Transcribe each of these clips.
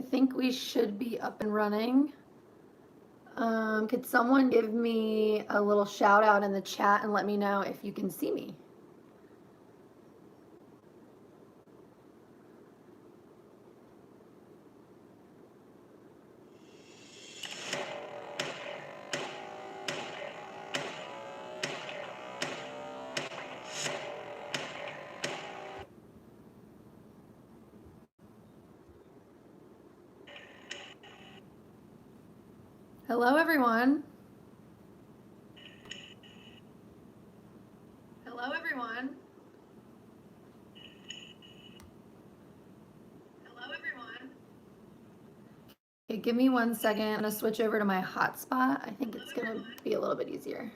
think we should be up and running. Could someone give me a little shout out in the chat and let me know if you can see me? Hello, everyone. Hello, everyone. Hello, everyone. Okay, give me 1 second. I'm gonna switch over to my hotspot. I think it's gonna be a little bit easier.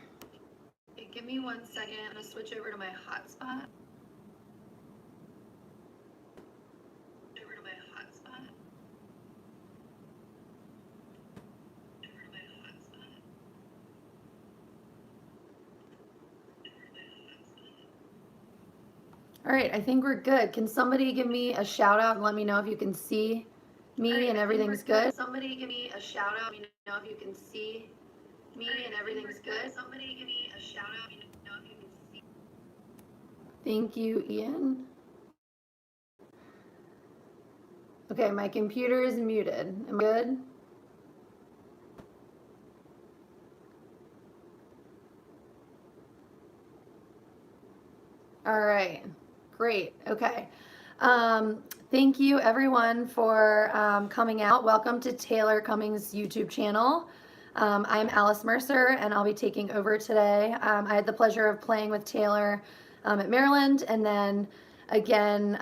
Okay, give me 1 second. I'm gonna switch over to my hotspot. All right, I think we're good. Can somebody give me a shout out and let me know if you can see me and everything's good? Somebody give me a shout out, let me know if you can see me and everything's good. Somebody give me a shout out, let me know if you can see. Thank you, Ian. Okay, my computer is muted. Am I good? All right, great. Okay. Thank you everyone for coming out. Welcome to Taylor Cummings' YouTube channel. I'm Alice Mercer and I'll be taking over today. I had the pleasure of playing with Taylor at Maryland and then again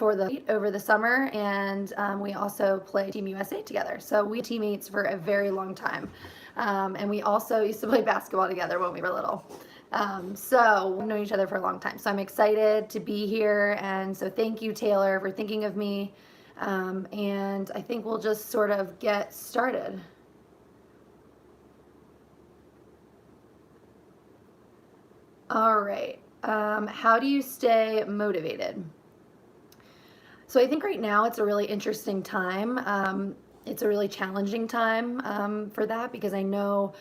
over the summer, and we also played Team USA together. So we were teammates for a very long time. And we also used to play basketball together when we were little. So we've known each other for a long time. So I'm excited to be here. And so thank you, Taylor, for thinking of me. And I think we'll just sort of get started. All right. How do you stay motivated? So I think right now it's a really interesting time. It's a really challenging time for that, because I know,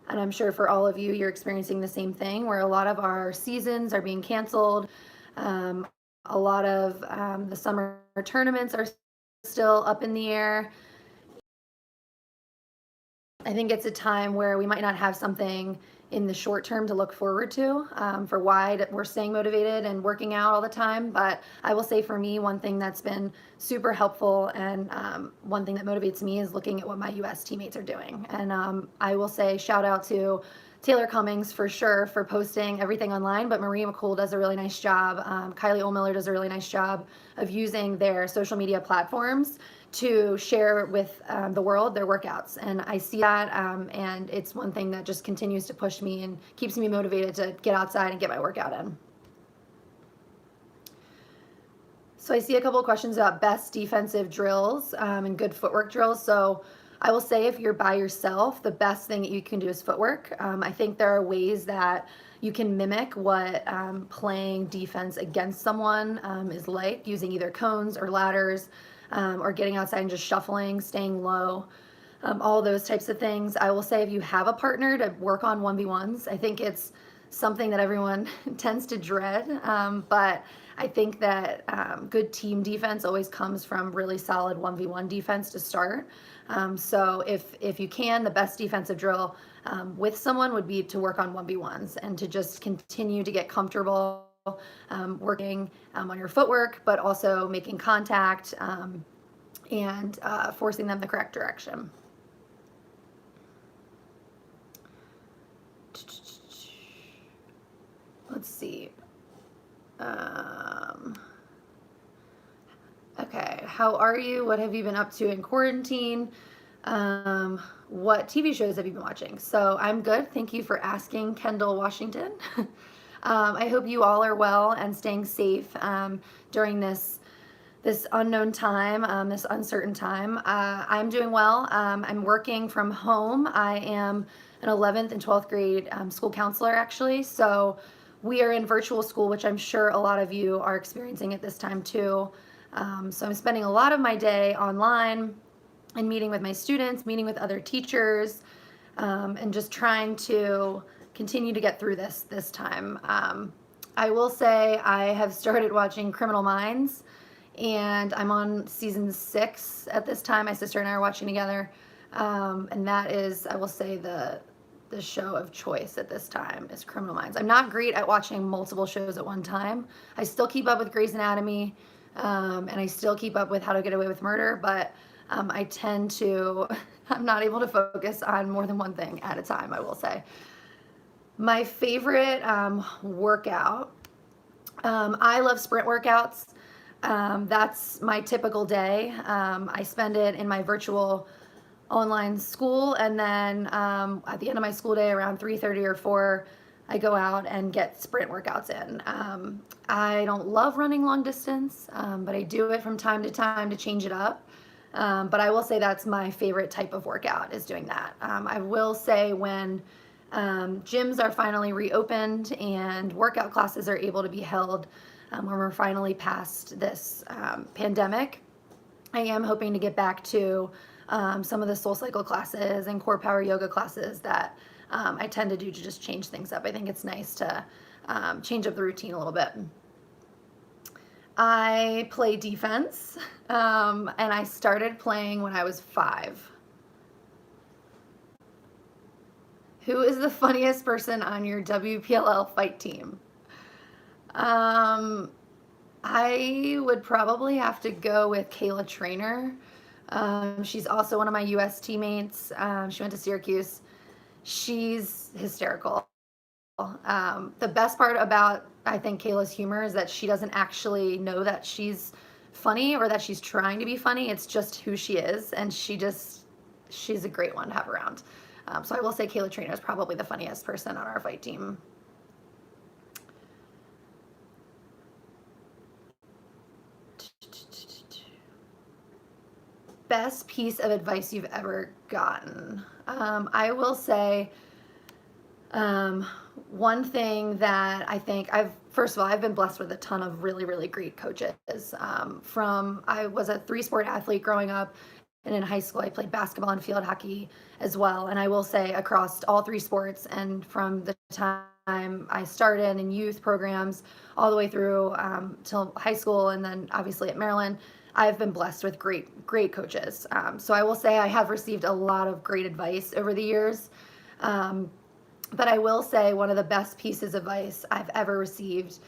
and I'm sure for all of you, you're experiencing the same thing, where a lot of our seasons are being canceled. A lot of the summer tournaments are still up in the air. I think it's a time where we might not have something in the short term to look forward to for why we're staying motivated and working out all the time. But I will say for me, one thing that's been super helpful and one thing that motivates me is looking at what my US teammates are doing. And I will say shout out to Taylor Cummings for sure for posting everything online, but Marie McCool does a really nice job. Kylie Ohlmiller does a really nice job of using their social media platforms to share with the world their workouts. And I see that, and it's one thing that just continues to push me and keeps me motivated to get outside and get my workout in. So I see a couple of questions about best defensive drills and good footwork drills. So I will say if you're by yourself, the best thing that you can do is footwork. I think there are ways that you can mimic what playing defense against someone is like, using either cones or ladders, or getting outside and just shuffling, staying low, all those types of things. I will say if you have a partner, to work on 1v1s. I think it's something that everyone tends to dread, but I think that good team defense always comes from really solid 1v1 defense to start. So if you can, the best defensive drill with someone would be to work on 1v1s and to just continue to get comfortable working on your footwork, but also making contact and forcing them the correct direction. Let's see. Okay, how are you? What have you been up to in quarantine? What TV shows have you been watching? So I'm good. Thank you for asking, Kendall Washington. I hope you all are well and staying safe during this unknown time, this uncertain time. I'm doing well. I'm working from home. I am an 11th and 12th grade school counselor, actually. So we are in virtual school, which I'm sure a lot of you are experiencing at this time too. So I'm spending a lot of my day online and meeting with my students, meeting with other teachers, and just trying to continue to get through this time. I will say I have started watching Criminal Minds, and I'm on season 6 at this time. My sister and I are watching together, and that is, I will say, the show of choice at this time is Criminal Minds. I'm not great at watching multiple shows at one time. I still keep up with Grey's Anatomy, and I still keep up with How to Get Away with Murder, but I tend to, I'm not able to focus on more than one thing at a time, I will say. My favorite workout, I love sprint workouts. That's my typical day. I spend it in my virtual online school, and then at the end of my school day around 3:30 or 4, I go out and get sprint workouts in. I don't love running long distance, but I do it from time to time to change it up. But I will say that's my favorite type of workout, is doing that. I will say when gyms are finally reopened and workout classes are able to be held, when we're finally past this pandemic, I am hoping to get back to some of the soul cycle classes and core power yoga classes that I tend to do to just change things up. I think it's nice to change up the routine a little bit. I play defense, and I started playing when I was 5. Who is the funniest person on your WPLL fight team? I would probably have to go with Kayla Trainer. She's also one of my US teammates. She went to Syracuse. She's hysterical. The best part about, I think, Kayla's humor is that she doesn't actually know that she's funny or that she's trying to be funny. It's just who she is, and she's a great one to have around. So I will say Kayla Trainer is probably the funniest person on our fight team. Best piece of advice you've ever gotten? I will say one thing that I think first of all, I've been blessed with a ton of really, really great coaches. I was a 3-sport athlete growing up, and in high school I played basketball and field hockey as well. And I will say across all 3 sports, and from the time I started in youth programs all the way through till high school, and then obviously at Marilyn, I've been blessed with great coaches. So I will say I have received a lot of great advice over the years. But I will say one of the best pieces of advice I've ever received,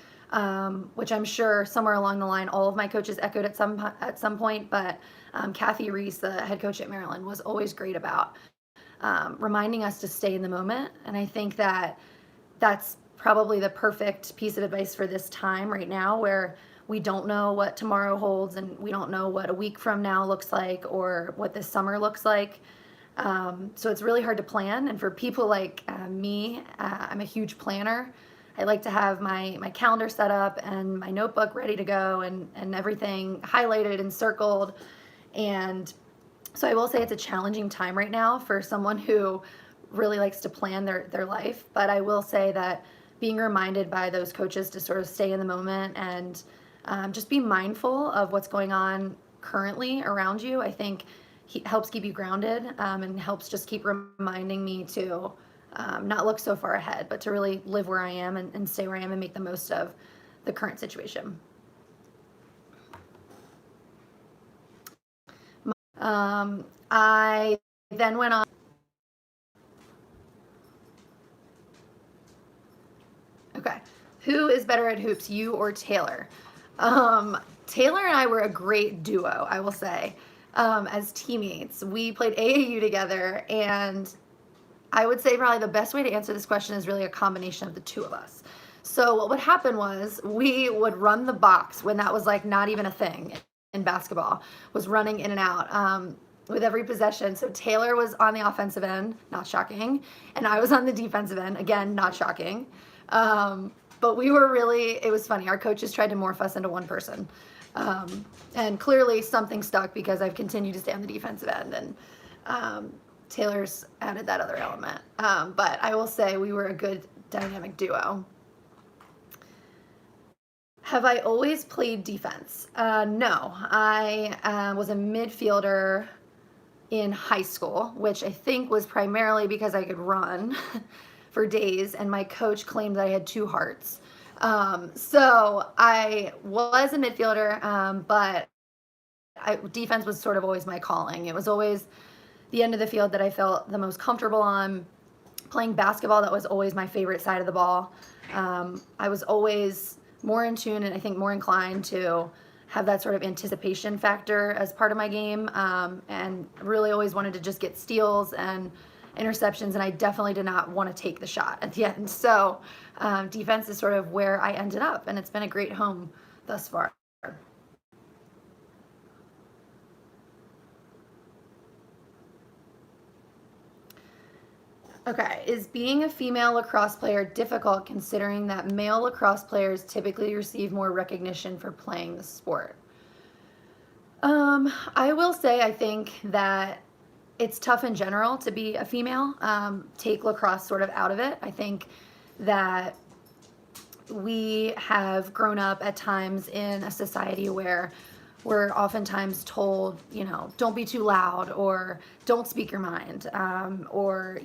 which I'm sure somewhere along the line all of my coaches echoed at some point, but Kathy Reese, the head coach at Maryland, was always great about reminding us to stay in the moment. And I think that that's probably the perfect piece of advice for this time right now, where we don't know what tomorrow holds, and we don't know what a week from now looks like or what this summer looks like. So it's really hard to plan. And for people like me, I'm a huge planner. I like to have my calendar set up and my notebook ready to go, and everything highlighted and circled. And so I will say it's a challenging time right now for someone who really likes to plan their life. But I will say that being reminded by those coaches to sort of stay in the moment and just be mindful of what's going on currently around you, I think helps keep you grounded, and helps just keep reminding me to not look so far ahead, but to really live where I am and stay where I am and make the most of the current situation. I then went on. Okay. Who is better at hoops, you or Taylor? Taylor and I were a great duo, I will say. As teammates, we played AAU together, and I would say probably the best way to answer this question is really a combination of the two of us. So what would happen was we would run the box when that was like not even a thing in basketball, was running in and out with every possession. So Taylor was on the offensive end, not shocking, and I was on the defensive end, again, not shocking. But we were really, it was funny. Our coaches tried to morph us into one person. And clearly something stuck, because I've continued to stay on the defensive end, and Taylor's added that other element. But I will say we were a good dynamic duo. Have I always played defense? No, I was a midfielder in high school, which I think was primarily because I could run for days, and my coach claimed that I had two hearts. So I was a midfielder, but defense was sort of always my calling. It was always the end of the field that I felt the most comfortable on. Playing basketball, that was always my favorite side of the ball. I was always more in tune and I think more inclined to have that sort of anticipation factor as part of my game, and really always wanted to just get steals and interceptions, and I definitely did not want to take the shot at the end. So defense is sort of where I ended up, and it's been a great home thus far. Okay, is being a female lacrosse player difficult considering that male lacrosse players typically receive more recognition for playing the sport? I will say I think that it's tough in general to be a female. Take lacrosse sort of out of it. I think that we have grown up at times in a society where we're oftentimes told, don't be too loud, or don't speak your mind, or,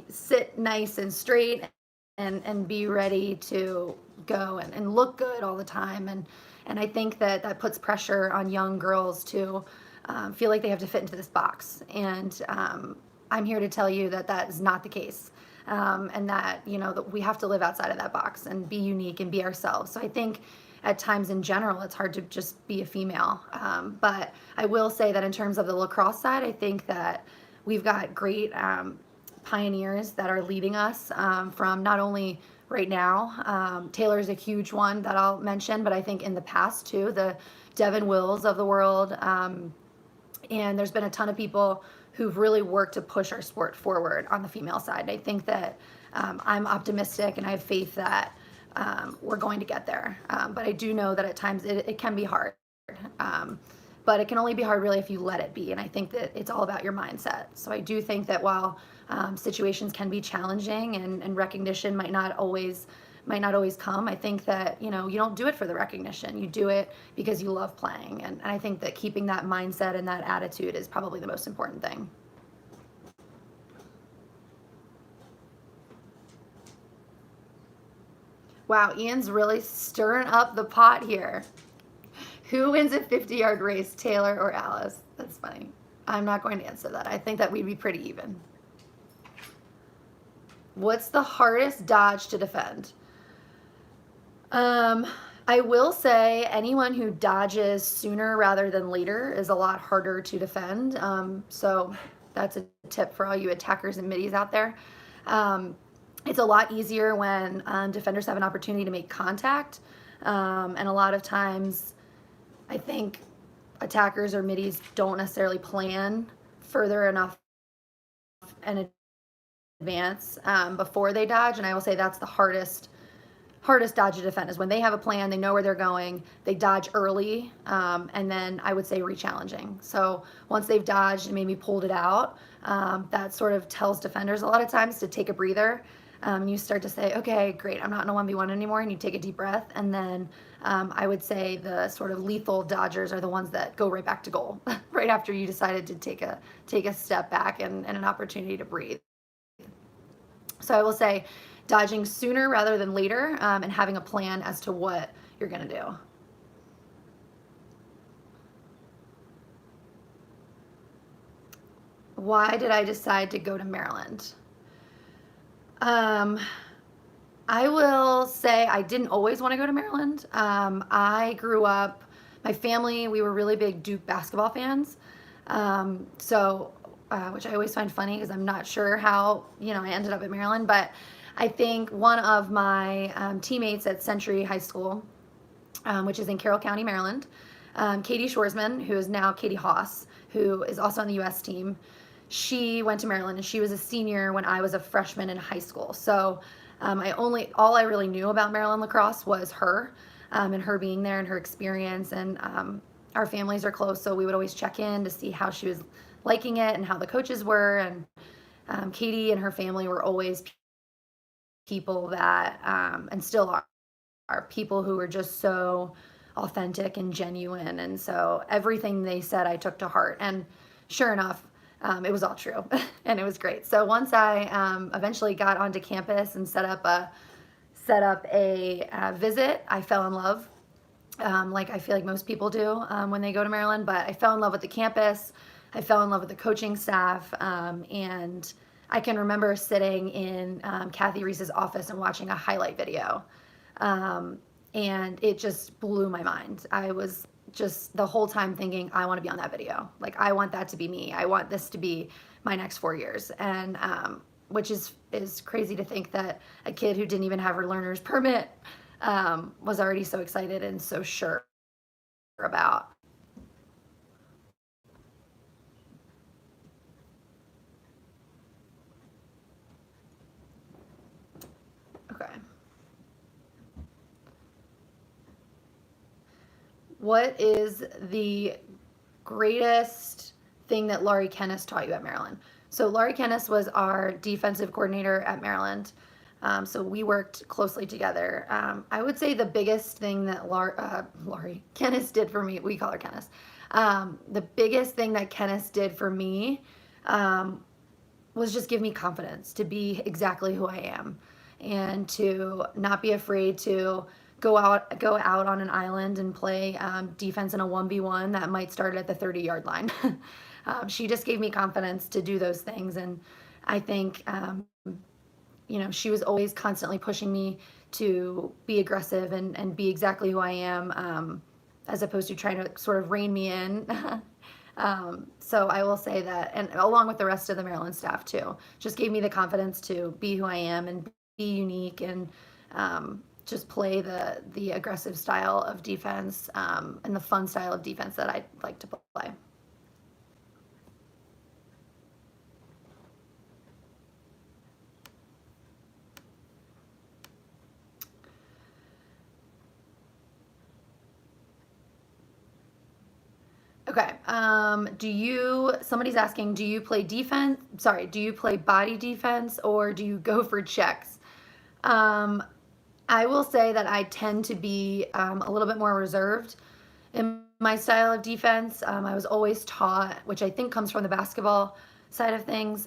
sit nice and straight and be ready to go and look good all the time. And I think that puts pressure on young girls to feel like they have to fit into this box. And I'm here to tell you that that is not the case. And that, that we have to live outside of that box and be unique and be ourselves. So I think at times in general, it's hard to just be a female. But I will say that in terms of the lacrosse side, I think that we've got great pioneers that are leading us, from not only right now, Taylor's a huge one that I'll mention, but I think in the past too, the Devin Wills of the world. And there's been a ton of people who've really worked to push our sport forward on the female side. I think that I'm optimistic and I have faith that we're going to get there. But I do know that at times it can be hard. But it can only be hard really if you let it be. And I think that it's all about your mindset. So I do think that while situations can be challenging and recognition might not always come, I think that, you don't do it for the recognition. You do it because you love playing. And I think that keeping that mindset and that attitude is probably the most important thing. Wow, Ian's really stirring up the pot here. Who wins a 50-yard race, Taylor or Alice? That's funny. I'm not going to answer that. I think that we'd be pretty even. What's the hardest dodge to defend? I will say anyone who dodges sooner rather than later is a lot harder to defend. So that's a tip for all you attackers and middies out there. It's a lot easier when defenders have an opportunity to make contact. And a lot of times, I think attackers or middies don't necessarily plan further enough in advance before they dodge. And I will say that's the hardest dodge to defend is when they have a plan, they know where they're going, they dodge early, and then I would say re-challenging. So once they've dodged and maybe pulled it out, that sort of tells defenders a lot of times to take a breather. You start to say, okay, great, I'm not in a 1v1 anymore, and you take a deep breath, and then I would say the sort of lethal dodgers are the ones that go right back to goal right after you decided to take a step back and an opportunity to breathe. So I will say dodging sooner rather than later, and having a plan as to what you're going to do. Why did I decide to go to Maryland? I will say I didn't always want to go to Maryland. I grew up, my family, we were really big Duke basketball fans. Which I always find funny because I'm not sure how, I ended up at Maryland, but I think one of my teammates at Century High School, which is in Carroll County, Maryland, Katie Shoresman, who is now Katie Haas, who is also on the U.S. team, she went to Maryland and she was a senior when I was a freshman in high school. So all I really knew about Maryland lacrosse was her, and her being there and her experience. And our families are close, so we would always check in to see how she was liking it and how the coaches were. And Katie and her family were always people that, and still people who were just so authentic and genuine. And so everything they said I took to heart. And sure enough, it was all true and it was great. So once I eventually got onto campus and set up a visit, I fell in love. Like I feel like most people do when they go to Maryland, but I fell in love with the campus. I fell in love with the coaching staff, and I can remember sitting in Kathy Reese's office and watching a highlight video, and it just blew my mind. I was just the whole time thinking, I want to be on that video. Like, I want that to be me. I want this to be my next 4 years. And which is crazy to think that a kid who didn't even have her learner's permit was already so excited and so sure about. Okay. What is the greatest thing that Laurie Kenneth taught you at Maryland? So Laurie Kenneth was our defensive coordinator at Maryland. So we worked closely together. I would say the biggest thing that Laurie Kenneth did for me, we call her Kenneth. The biggest thing that Kenneth did for me was just give me confidence to be exactly who I am and to not be afraid to go out on an island and play defense in a 1v1 that might start at the 30-yard line. She just gave me confidence to do those things, and I think she was always constantly pushing me to be aggressive and be exactly who I am, as opposed to trying to sort of rein me in. So I will say that, and along with the rest of the Maryland staff too, just gave me the confidence to be who I am and be unique and just play the aggressive style of defense and the fun style of defense that I like to play. Okay. Somebody's asking, do you play defense? Sorry, do you play body defense or do you go for checks? I will say that I tend to be a little bit more reserved in my style of defense. I was always taught, which I think comes from the basketball side of things,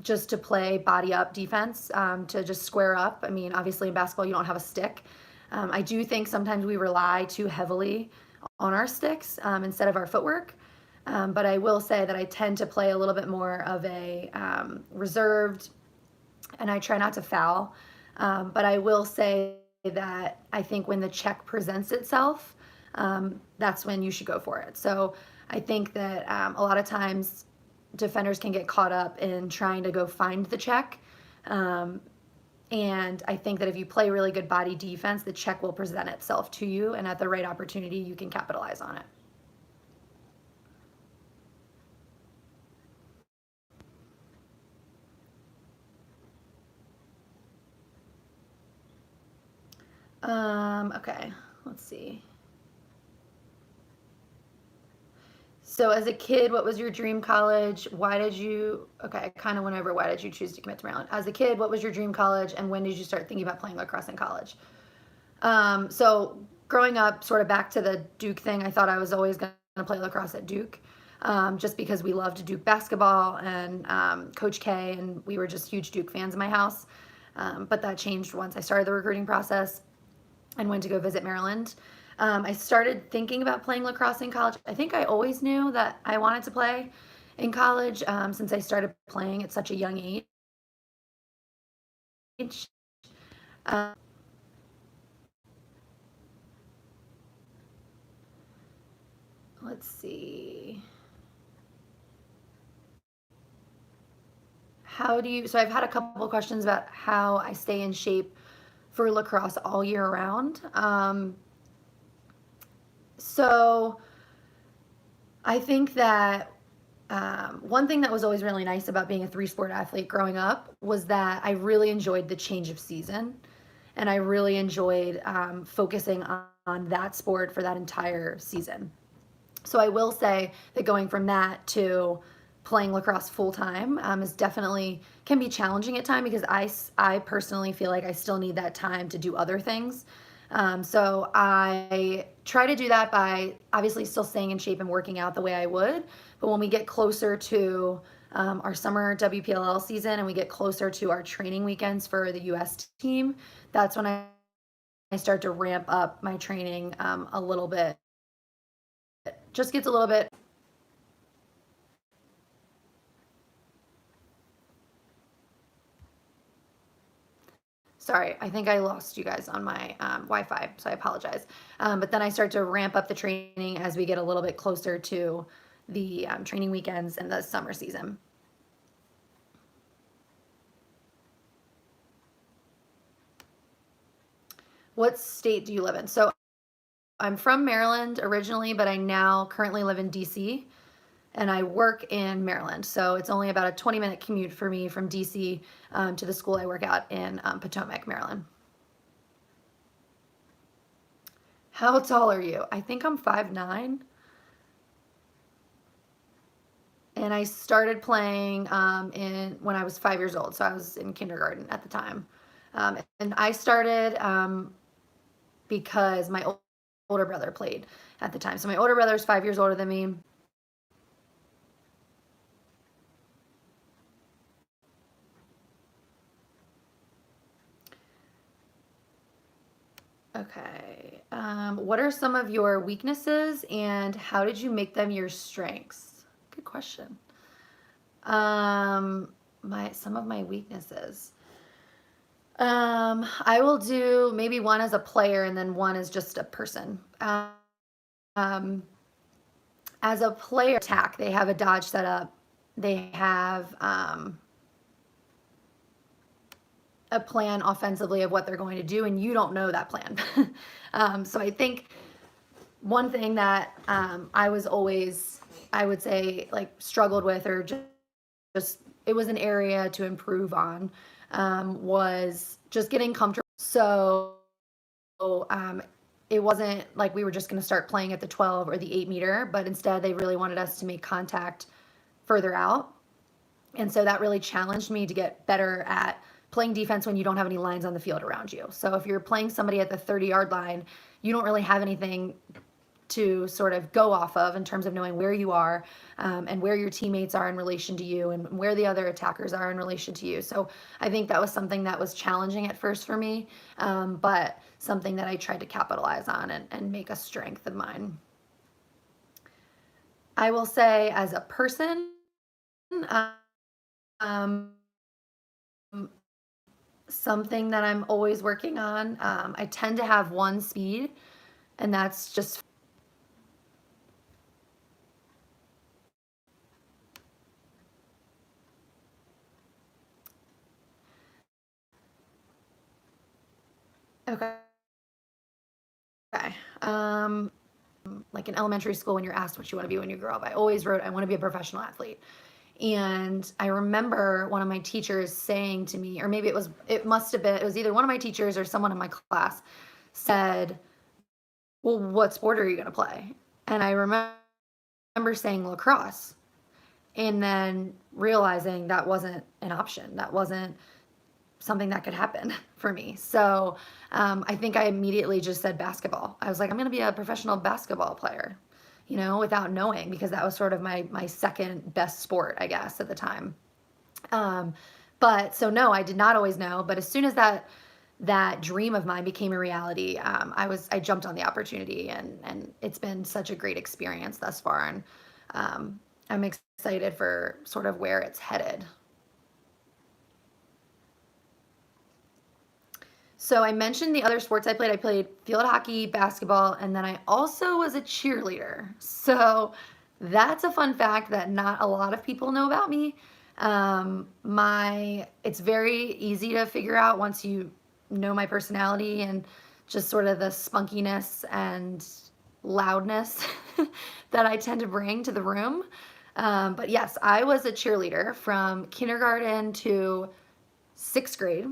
just to play body up defense, to just square up. I mean, obviously in basketball you don't have a stick. I do think sometimes we rely too heavily on our sticks instead of our footwork. But I will say that I tend to play a little bit more of a reserved, and I try not to foul. But I will say that I think when the check presents itself, that's when you should go for it. So I think that a lot of times defenders can get caught up in trying to go find the check. And I think that if you play really good body defense, the check will present itself to you, and at the right opportunity, you can capitalize on it. Okay, let's see. So as a kid, what was your dream college? Okay, I kind of went over why did you choose to commit to Maryland? As a kid, what was your dream college, and when did you start thinking about playing lacrosse in college? So growing up, sort of back to the Duke thing, I thought I was always going to play lacrosse at Duke, just because we loved Duke basketball and Coach K, and we were just huge Duke fans in my house. But that changed once I started the recruiting process and went to go visit Maryland. I started thinking about playing lacrosse in college. I think I always knew that I wanted to play in college since I started playing at such a young age. Let's see. So I've had a couple of questions about how I stay in shape for lacrosse all year round. So I think that one thing that was always really nice about being a three-sport athlete growing up was that I really enjoyed the change of season, and I really enjoyed focusing on that sport for that entire season. So I will say that going from that to playing lacrosse full time is definitely can be challenging at times because I personally feel like I still need that time to do other things. So I try to do that by obviously still staying in shape and working out the way I would. But when we get closer to our summer WPLL season and we get closer to our training weekends for the US team, that's when I start to ramp up my training a little bit. It just gets a little bit. Sorry, I think I lost you guys on my Wi-Fi, so I apologize. But then I start to ramp up the training as we get a little bit closer to the training weekends and the summer season. What state do you live in? So I'm from Maryland originally, but I now currently live in DC and I work in Maryland. So it's only about a 20-minute commute for me from DC to the school I work at in Potomac, Maryland. How tall are you? I think I'm 5'9". And I started playing when I was 5 years old. So I was in kindergarten at the time. And I started because my older brother played at the time. So my older brother is 5 years older than me. Okay. What are some of your weaknesses and how did you make them your strengths? Good question. Some of my weaknesses. I will do maybe one as a player and then one as just a person. As a player attack, they have a dodge set up. They have a plan offensively of what they're going to do, and you don't know that plan. So I think one thing that I was always, I would say, like struggled with, or just it was an area to improve on, was just getting comfortable. So it wasn't like we were just going to start playing at the 12 or the 8 meter, but instead they really wanted us to make contact further out. And so that really challenged me to get better at playing defense when you don't have any lines on the field around you. So if you're playing somebody at the 30-yard line, you don't really have anything to sort of go off of in terms of knowing where you are and where your teammates are in relation to you and where the other attackers are in relation to you. So I think that was something that was challenging at first for me, but something that I tried to capitalize on and make a strength of mine. I will say as a person, um, something that I'm always working on, I tend to have one speed, and that's just okay. Okay. Like in elementary school, when you're asked what you want to be when you grow up, I always wrote, I want to be a professional athlete. And I remember one of my teachers saying to me, or maybe it was either one of my teachers or someone in my class said, well, what sport are you going to play? And I remember saying lacrosse and then realizing that wasn't an option. That wasn't something that could happen for me. So I think I immediately just said basketball. I was like, I'm going to be a professional basketball player, without knowing, because that was sort of my second best sport, I guess, at the time. But so no, I did not always know. But as soon as that dream of mine became a reality, I jumped on the opportunity, and it's been such a great experience thus far. And I'm excited for sort of where it's headed. So I mentioned the other sports I played. I played field hockey, basketball, and then I also was a cheerleader. So that's a fun fact that not a lot of people know about me. It's very easy to figure out once you know my personality and just sort of the spunkiness and loudness that I tend to bring to the room. But yes, I was a cheerleader from kindergarten to 6th grade.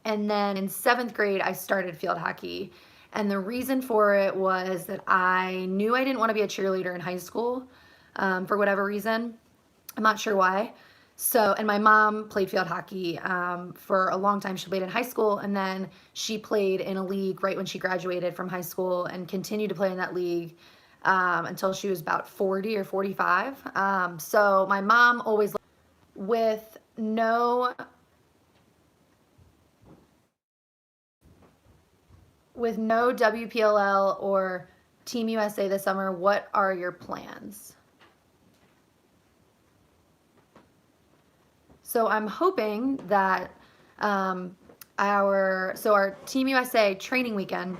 And then in 7th grade, I started field hockey. And the reason for it was that I knew I didn't want to be a cheerleader in high school for whatever reason. I'm not sure why. So, and my mom played field hockey for a long time. She played in high school, and then she played in a league right when she graduated from high school and continued to play in that league until she was about 40 or 45. So my mom always, with no WPLL or Team USA this summer, what are your plans? So I'm hoping that our Team USA training weekend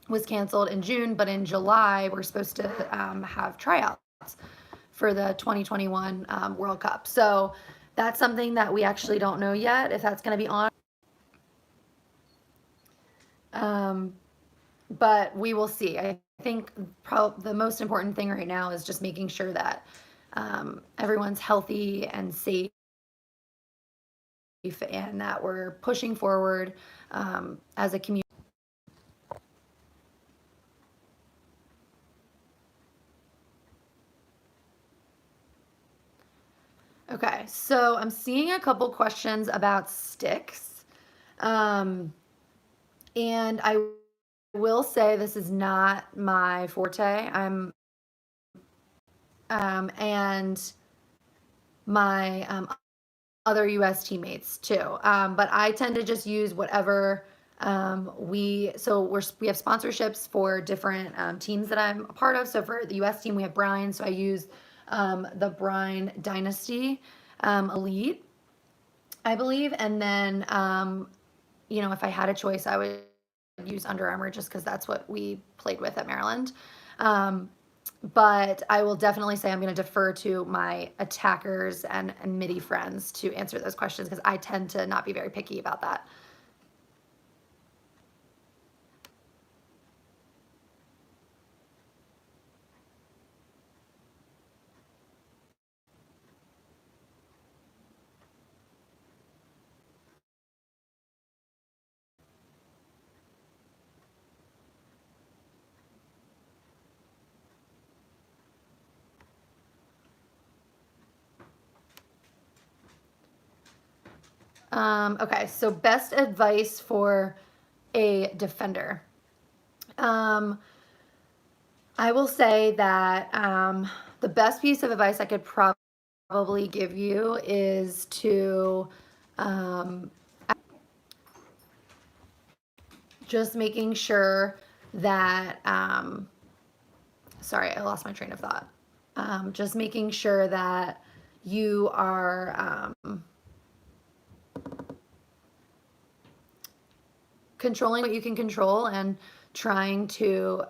was canceled in June, but in July we're supposed to have tryouts for the 2021 World Cup. So that's something that we actually don't know yet if that's going to be on. But we will see. I think the most important thing right now is just making sure that everyone's healthy and safe, and that we're pushing forward as a community. Okay, so I'm seeing a couple questions about sticks. And I will say this is not my forte. And my other US teammates too. But I tend to just use whatever we have sponsorships for different teams that I'm a part of. So for the US team, we have Brine. So I use the Brine Dynasty Elite, I believe. And then, if I had a choice, I would use Under Armour just because that's what we played with at Maryland. But I will definitely say I'm going to defer to my attackers and midi friends to answer those questions because I tend to not be very picky about that. Okay, so best advice for a defender. I will say that the best piece of advice I could probably give you is to just making sure that, sorry, I lost my train of thought. Just making sure that you are controlling what you can control and trying to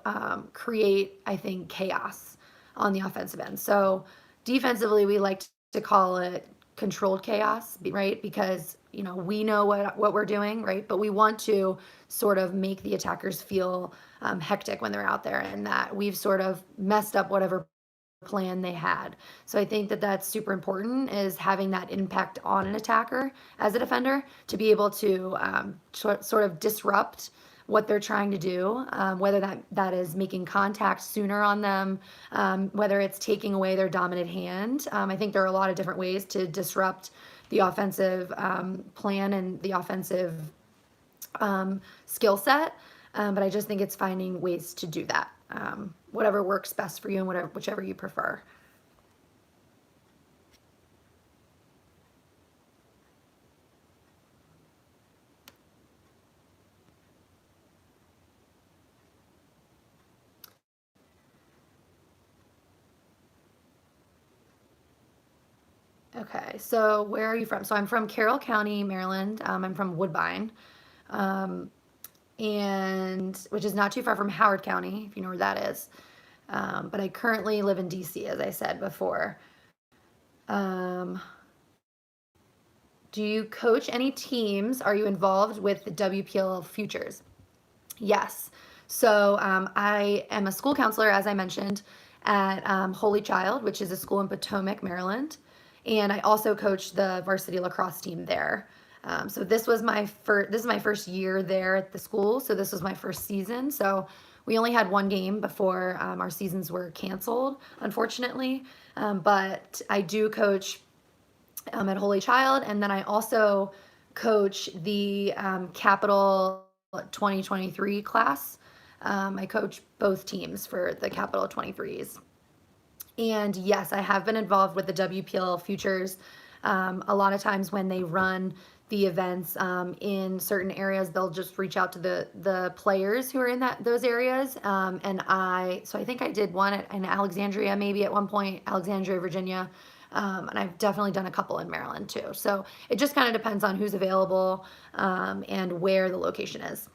create, I think, chaos on the offensive end. So defensively, we like to call it controlled chaos, right? Because we know what we're doing, right? But we want to sort of make the attackers feel hectic when they're out there, and that we've sort of messed up whatever plan they had. So I think that that's super important, is having that impact on an attacker as a defender to be able to sort of disrupt what they're trying to do, whether that is making contact sooner on them, whether it's taking away their dominant hand. I think there are a lot of different ways to disrupt the offensive plan and the offensive skill set, but I just think it's finding ways to do that. Whatever works best for you and whichever you prefer. Okay, so where are you from? So I'm from Carroll County, Maryland. I'm from Woodbine, and which is not too far from Howard County, if you know where that is. But I currently live in DC, as I said before. Do you coach any teams? Are you involved with the WPL Futures? Yes. So I am a school counselor, as I mentioned, at Holy Child, which is a school in Potomac, Maryland. And I also coach the varsity lacrosse team there. So this is my first year there at the school. So this was my first season. So we only had one game before our seasons were canceled, unfortunately. But I do coach at Holy Child, and then I also coach the Capital 2023 class. I coach both teams for the Capital 23s. And yes, I have been involved with the WPL Futures. A lot of times when they run the events in certain areas, they'll just reach out to the players who are in those areas. And I think I did one in Alexandria, maybe at one point, Alexandria, Virginia. And I've definitely done a couple in Maryland too. So it just kind of depends on who's available and where the location is.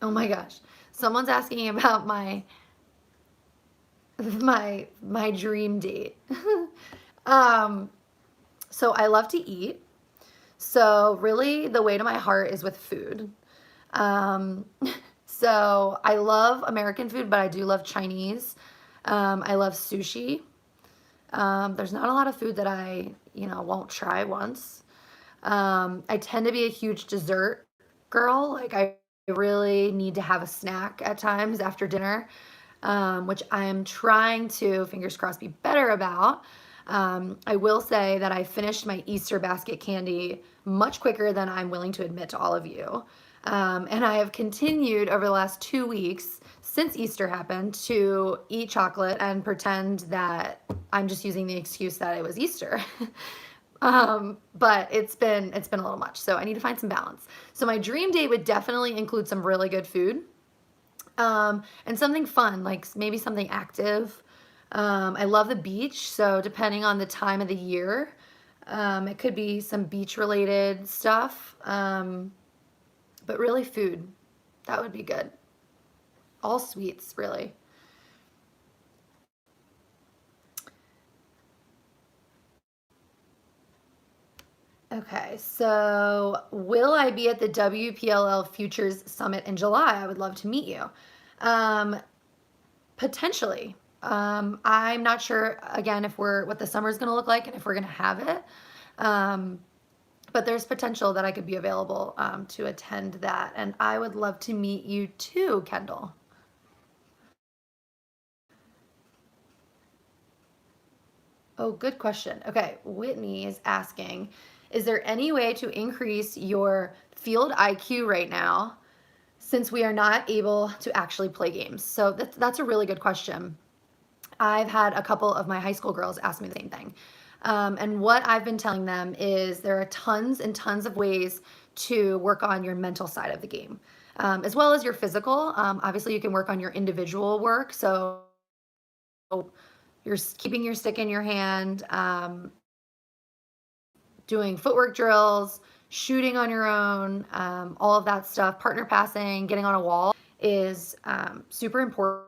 Oh my gosh. Someone's asking about my dream date. um, so I love to eat. So really the way to my heart is with food. Um, so I love American food, but I do love Chinese. I love sushi. There's not a lot of food that I, won't try once. I tend to be a huge dessert girl. Like I really need to have a snack at times after dinner, which I'm trying to, fingers crossed, be better about. I will say that I finished my Easter basket candy much quicker than I'm willing to admit to all of you. And I have continued over the last 2 weeks since Easter happened to eat chocolate and pretend that I'm just using the excuse that it was Easter. But it's been a little much, so I need to find some balance. So my dream date would definitely include some really good food, and something fun, like maybe something active. I love the beach, so depending on the time of the year, it could be some beach related stuff, but really food. That would be good. All sweets, really. Okay, so will I be at the WPLL Futures Summit in July? I would love to meet you. Um, Potentially. I'm not sure again if what the summer is going to look like and if we're going to have it. Um, but there's potential that I could be available to attend that, and I would love to meet you too, Kendall. Oh, good question. Okay, Whitney is asking, is there any way to increase your field IQ right now since we are not able to actually play games? So that's a really good question. I've had a couple of my high school girls ask me the same thing. And what I've been telling them is there are tons and tons of ways to work on your mental side of the game, as well as your physical. Obviously, you can work on your individual work. So you're keeping your stick in your hand, doing footwork drills, shooting on your own, all of that stuff, partner passing, getting on a wall is super important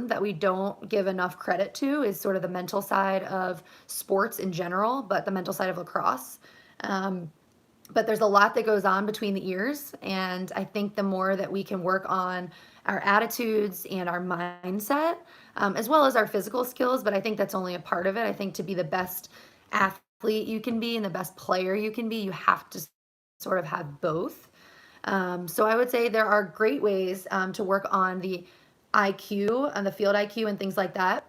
that we don't give enough credit to is sort of the mental side of sports in general, but the mental side of lacrosse. But there's a lot that goes on between the ears, and I think the more that we can work on our attitudes and our mindset, as well as our physical skills, but I think that's only a part of it. I think to be the best athlete you can be and the best player you can be, you have to sort of have both. So I would say there are great ways to work on the IQ and the field IQ and things like that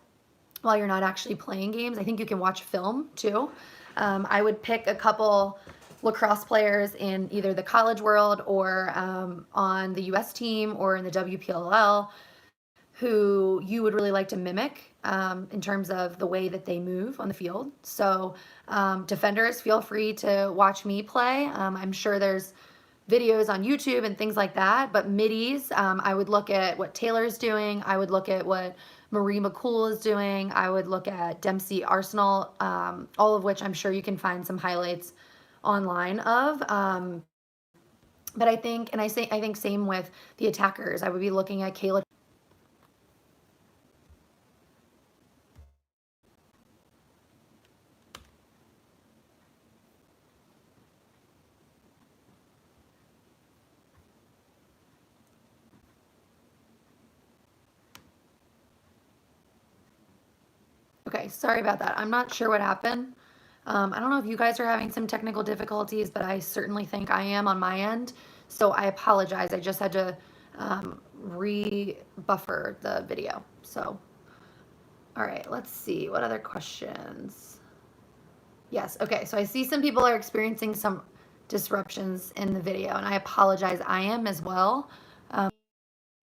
while you're not actually playing games. I think you can watch film too. I would pick a couple lacrosse players in either the college world or on the US team or in the WPLL who you would really like to mimic in terms of the way that they move on the field. So defenders, feel free to watch me play. I'm sure there's videos on YouTube and things like that, but middies, I would look at what Taylor's doing. I would look at what Marie McCool is doing. I would look at Dempsey Arsenal, all of which I'm sure you can find some highlights online of. But I think, and I think same with the attackers. I would be looking at Kayla. Okay, sorry about that. I'm not sure what happened. I don't know if you guys are having some technical difficulties, but I certainly think I am on my end. So I apologize. I just had to re-buffer the video. So All right, let's see. What other questions? Yes, okay. So I see some people are experiencing some disruptions in the video, and I apologize. I am as well.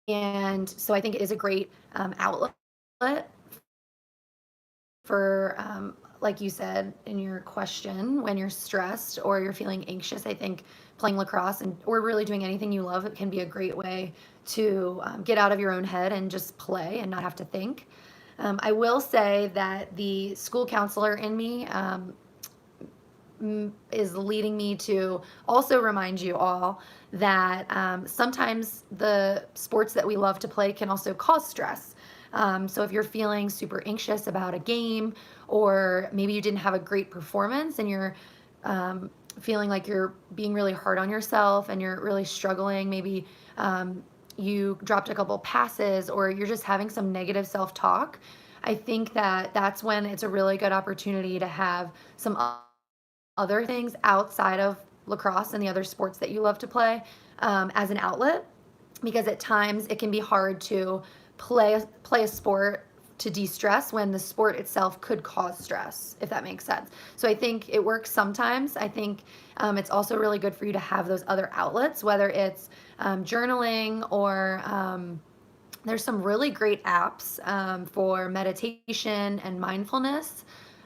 And so I think it is a great outlet for, like you said in your question, when you're stressed or you're feeling anxious. I think playing lacrosse or really doing anything you love, it can be a great way to get out of your own head and just play and not have to think. I will say that the school counselor in me is leading me to also remind you all that sometimes the sports that we love to play can also cause stress. So if you're feeling super anxious about a game, or maybe you didn't have a great performance and you're feeling like you're being really hard on yourself and you're really struggling, maybe you dropped a couple passes or you're just having some negative self-talk, I think that that's when it's a really good opportunity to have some other things outside of lacrosse and the other sports that you love to play as an outlet, because at times it can be hard to play a sport to de-stress when the sport itself could cause stress, if that makes sense. So I think it works sometimes. I think it's also really good for you to have those other outlets, whether it's journaling or there's some really great apps for meditation and mindfulness.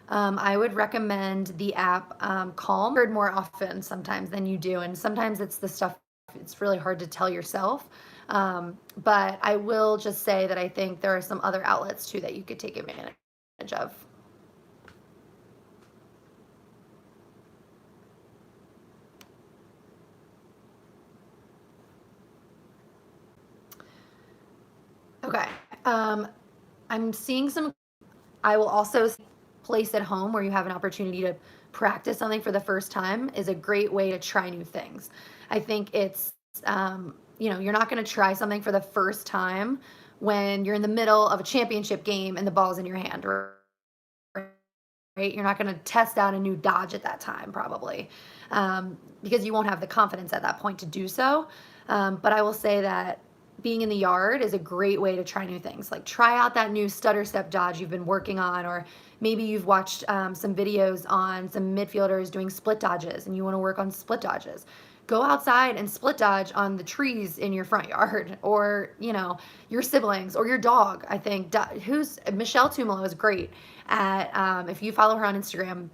I would recommend the app Calm. Heard more often sometimes than you do, and sometimes it's the stuff it's really hard to tell yourself. But I will just say that I think there are some other outlets too that you could take advantage of. Okay. I'm seeing some. I will also place at home where you have an opportunity to practice something for the first time is a great way to try new things. I think it's, you're not going to try something for the first time when you're in the middle of a championship game and the ball's in your hand, right? You're not going to test out a new dodge at that time, probably, because you won't have the confidence at that point to do so. But I will say that being in the yard is a great way to try new things. Like try out that new stutter step dodge you've been working on, or maybe you've watched some videos on some midfielders doing split dodges and you want to work on split dodges. Go outside and split dodge on the trees in your front yard, or your siblings or your dog. I think who's Michelle Tumalo is great at. If you follow her on Instagram,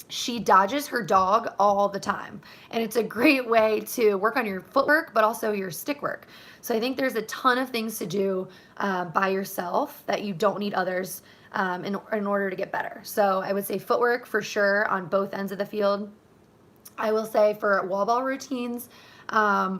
she dodges her dog all the time, and it's a great way to work on your footwork but also your stick work. So I think there's a ton of things to do by yourself that you don't need others in order to get better. So I would say footwork for sure on both ends of the field. I will say for wall ball routines, I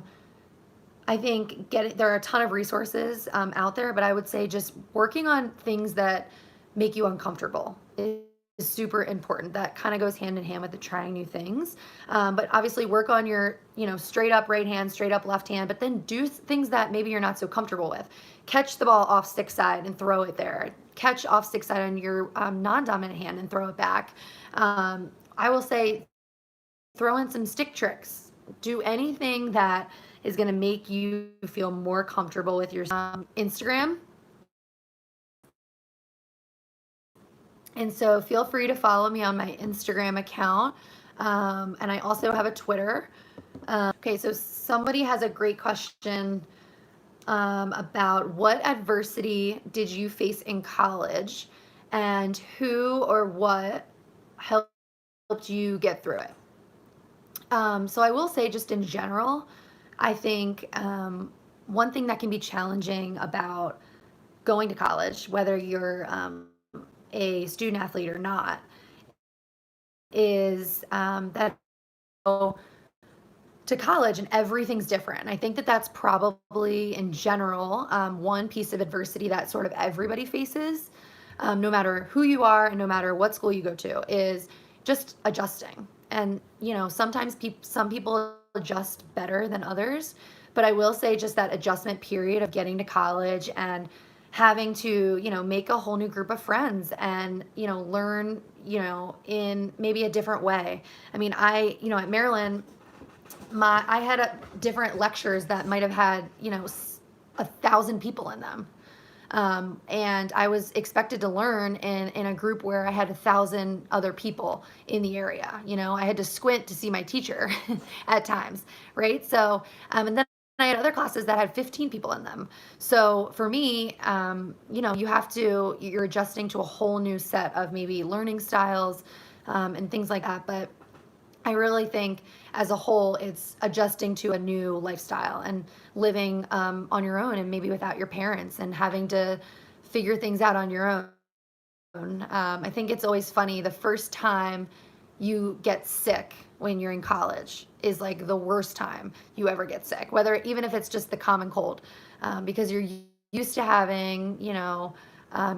think there are a ton of resources out there, but I would say just working on things that make you uncomfortable is super important. That kind of goes hand in hand with the trying new things. But obviously work on your, straight up right hand, straight up left hand, but then do things that maybe you're not so comfortable with. Catch the ball off stick side and throw it there. Catch off stick side on your non-dominant hand and throw it back. I will say throw in some stick tricks. Do anything that is going to make you feel more comfortable with your Instagram. And so feel free to follow me on my Instagram account. And I also have a Twitter. Okay, so somebody has a great question about what adversity did you face in college and who or what helped you get through it? So I will say, just in general, I think one thing that can be challenging about going to college, whether you're a student athlete or not, is that you go to college and everything's different. And I think that that's probably in general one piece of adversity that sort of everybody faces, no matter who you are and no matter what school you go to, is just adjusting. And sometimes some people adjust better than others, but I will say just that adjustment period of getting to college and having to make a whole new group of friends and learn in maybe a different way. I mean, at Marilyn, I had different lectures that might have had 1,000 people in them. And I was expected to learn in a group where I had 1,000 other people in the area. You know, I had to squint to see my teacher at times, right? So, and then I had other classes that had 15 people in them. So for me, you know, you're adjusting to a whole new set of maybe learning styles and things like that. But I really think as a whole, it's adjusting to a new lifestyle and living on your own and maybe without your parents and having to figure things out on your own. I think it's always funny. The first time you get sick when you're in college is like the worst time you ever get sick, whether even if it's just the common cold, because you're used to having, you know,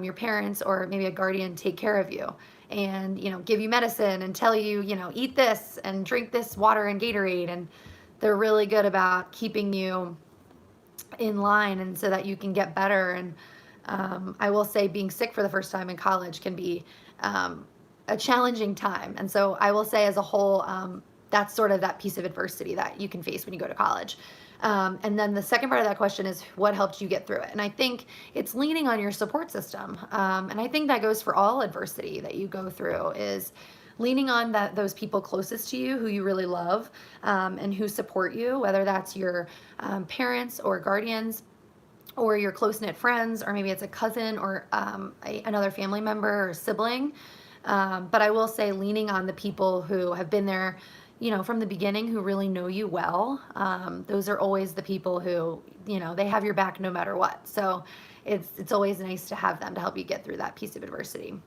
your parents or maybe a guardian take care of you and, you know, give you medicine and tell you, you know, eat this and drink this water and Gatorade. And they're really good about keeping you in line and so that you can get better. And I will say being sick for the first time in college can be a challenging time. And so I will say as a whole, that's sort of that piece of adversity that you can face when you go to college. And then the second part of that question is what helped you get through it? And I think it's leaning on your support system. And I think that goes for all adversity that you go through is leaning on those people closest to you who you really love and who support you, whether that's your parents or guardians or your close-knit friends, or maybe it's a cousin or another family member or sibling. But I will say leaning on the people who have been there, you know, from the beginning, who really know you well. Those are always the people who, you know, they have your back no matter what. So it's always nice to have them to help you get through that piece of adversity.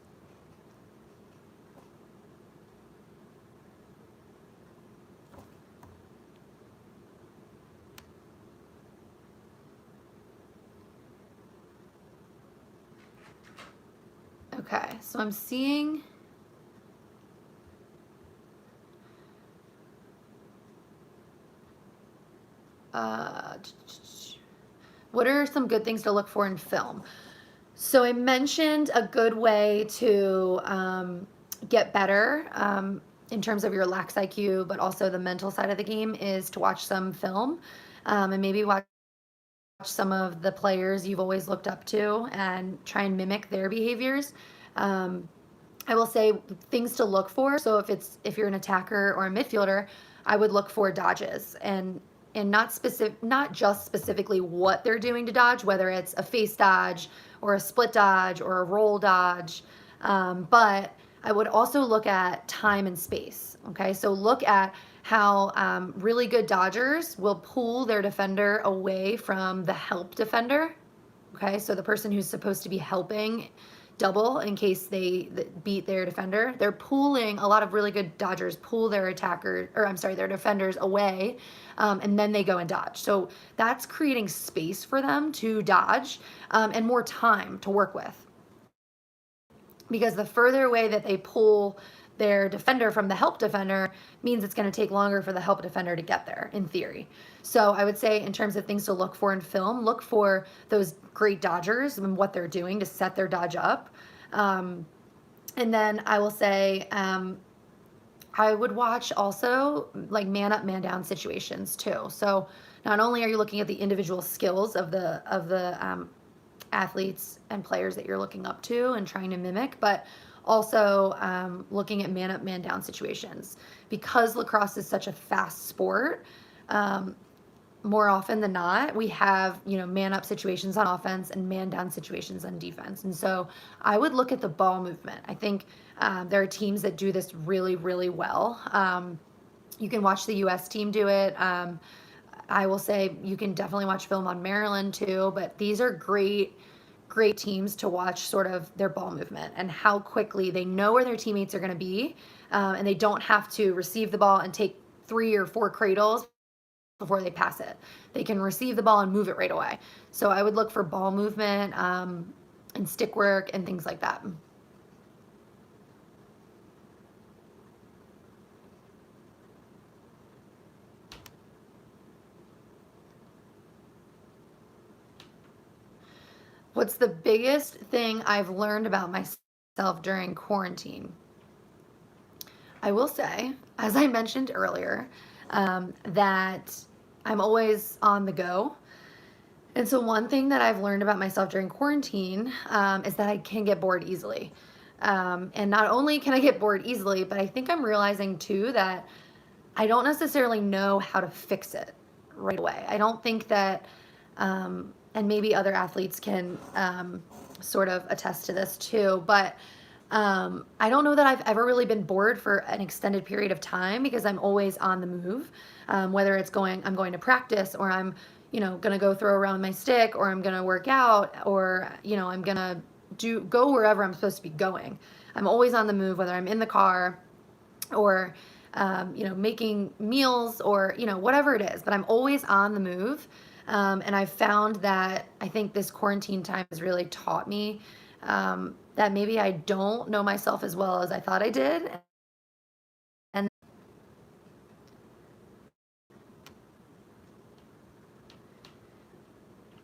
Okay, so I'm seeing what are some good things to look for in film? So I mentioned a good way to get better in terms of your lax IQ, but also the mental side of the game is to watch some film and maybe watch some of the players you've always looked up to and try and mimic their behaviors. I will say things to look for. So if you're an attacker or a midfielder, I would look for dodges and not just specifically what they're doing to dodge, whether it's a face dodge or a split dodge or a roll dodge. But I would also look at time and space. Okay, so look at how really good dodgers will pull their defender away from the help defender. Okay, so the person who's supposed to be helping double in case they beat their defender. They're pulling, a lot of really good dodgers pull their their defenders away, and then they go and dodge. So that's creating space for them to dodge and more time to work with. Because the further away that they pull their defender from the help defender means it's going to take longer for the help defender to get there, in theory. So I would say in terms of things to look for in film, look for those great dodgers and what they're doing to set their dodge up. And then I will say I would watch also like man up, man down situations too. So not only are you looking at the individual skills of the athletes and players that you're looking up to and trying to mimic, but also looking at man up, man down situations. Because lacrosse is such a fast sport, more often than not, we have, you know, man up situations on offense and man down situations on defense. And so I would look at the ball movement. I think there are teams that do this really, really well. You can watch the US team do it. I will say you can definitely watch film on Marilyn too, but these are great teams to watch sort of their ball movement and how quickly they know where their teammates are going to be, and they don't have to receive the ball and take 3 or 4 cradles before they pass it. They can receive the ball and move it right away. So I would look for ball movement and stick work and things like that. What's the biggest thing I've learned about myself during quarantine? I will say, as I mentioned earlier, that I'm always on the go. And so one thing that I've learned about myself during quarantine is that I can get bored easily. And not only can I get bored easily, but I think I'm realizing too that I don't necessarily know how to fix it right away. I don't think that, and maybe other athletes can sort of attest to this too, but I don't know that I've ever really been bored for an extended period of time because I'm always on the move. Whether I'm going to practice, or I'm, gonna go throw around my stick, or I'm gonna work out, or, I'm gonna go wherever I'm supposed to be going. I'm always on the move, whether I'm in the car or, making meals, or, whatever it is, but I'm always on the move. And I've found that I think this quarantine time has really taught me that maybe I don't know myself as well as I thought I did. And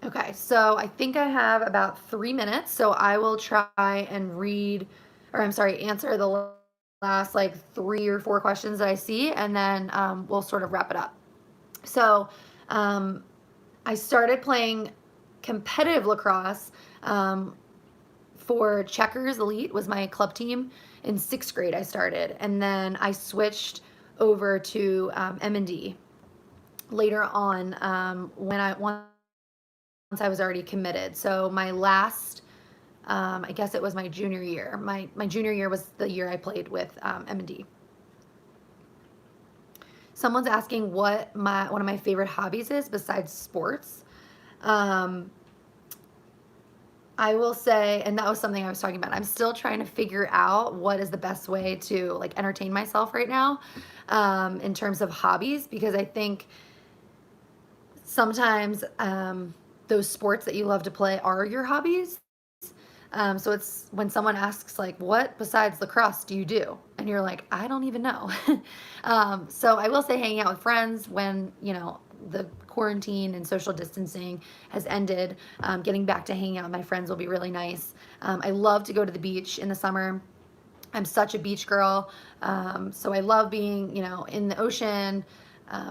okay, so I think I have about 3 minutes, so I will try and answer the last like 3 or 4 questions that I see, and then we'll sort of wrap it up. So I started playing competitive lacrosse for Checkers Elite, was my club team. In 6th grade I started, and then I switched over to M&D later on, once I was already committed. So my last, I guess it was my junior year. My junior year was the year I played with M&D. Someone's asking what one of my favorite hobbies is besides sports. I will say, and that was something I was talking about, I'm still trying to figure out what is the best way to like entertain myself right now, in terms of hobbies, because I think sometimes those sports that you love to play are your hobbies. So it's when someone asks like, what besides lacrosse do you do? And you're like, I don't even know. So I will say hanging out with friends when, the quarantine and social distancing has ended, getting back to hanging out with my friends will be really nice. I love to go to the beach in the summer. I'm such a beach girl. So I love being, in the ocean,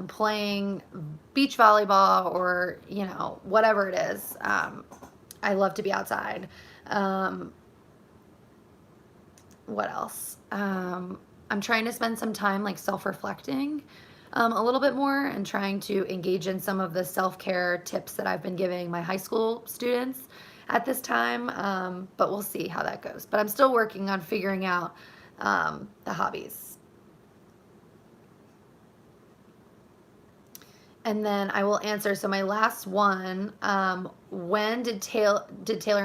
playing beach volleyball, or, whatever it is. I love to be outside. What else? I'm trying to spend some time like self-reflecting a little bit more, and trying to engage in some of the self-care tips that I've been giving my high school students at this time. But we'll see how that goes. But I'm still working on figuring out the hobbies. And then I will answer. So my last one, when did Taylor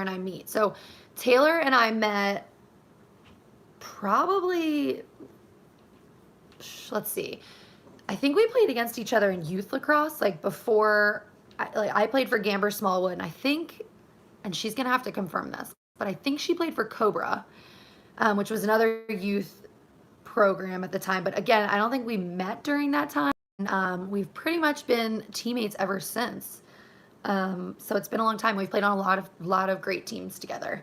and I meet? So Taylor and I met probably, let's see, I think we played against each other in youth lacrosse, like before. I played for Gamber Smallwood, and I think, and she's gonna have to confirm this, but I think she played for Cobra, which was another youth program at the time. But again, I don't think we met during that time. We've pretty much been teammates ever since. So it's been a long time. We've played on a lot of great teams together.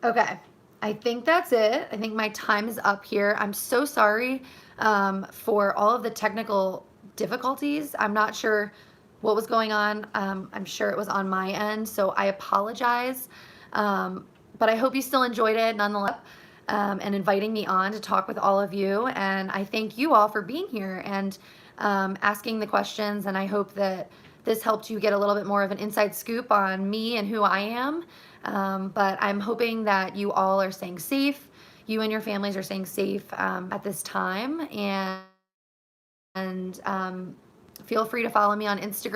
Okay, I think that's it. I think my time is up here. I'm so sorry for all of the technical difficulties. I'm not sure what was going on. I'm sure it was on my end, so I apologize. But I hope you still enjoyed it nonetheless, and inviting me on to talk with all of you. And I thank you all for being here and asking the questions. And I hope that this helped you get a little bit more of an inside scoop on me and who I am. But I'm hoping that you all are staying safe. You and your families are staying safe at this time. And feel free to follow me on Instagram.